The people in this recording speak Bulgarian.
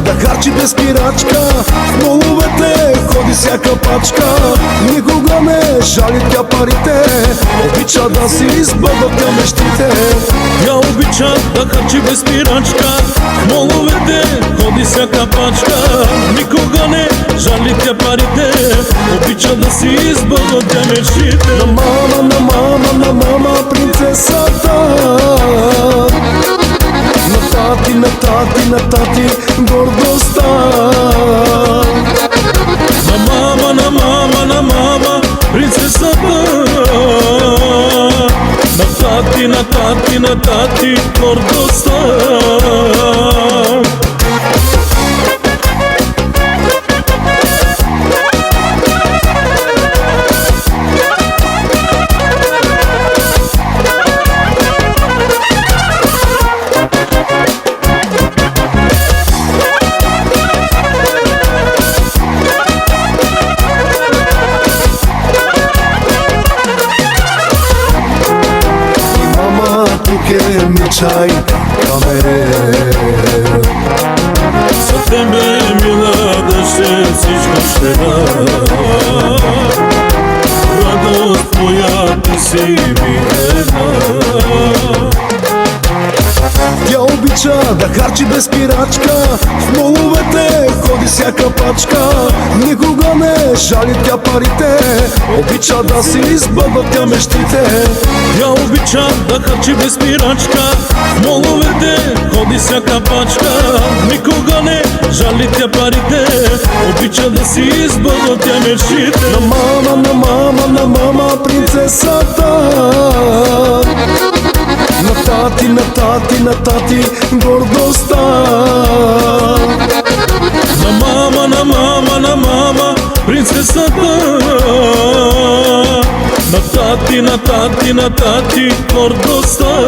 Да харчи без спирачка, в моловете ходи всяка пачка. Никога не жали тя парите, обича да си избъдва тя мечтите. Тя обича да харчи без спирачка, в моловете ходи всяка пачка. Никога не жали тя парите, обича да си избъдва тя мечтите. На мама, на мама, на мама принцесата, на тати, на тати, на тати гордостта. На мама, на мама, на мама принцесата, на тати, на тати, на тати гордостта. Чай, камере. За тебе, мила, да ще всичко ще дам. Радост моя, ти си ми една. Тя обича да харчи без спирачка, в моловете ходи всяка пачка. Никога не жали тя парите, обича да си избъдва тя мечтите. Тя обича да харчи без спирачка, в моловете ходи всяка пачка. Никога не жали тя парите, обича да си избъдва тя мечтите. На мама, на мама, на мама принцесата, на тати, на тати, на тати гордостта. На мама, на мама, на мама принцесата, на тати, на тати, на тати гордостта.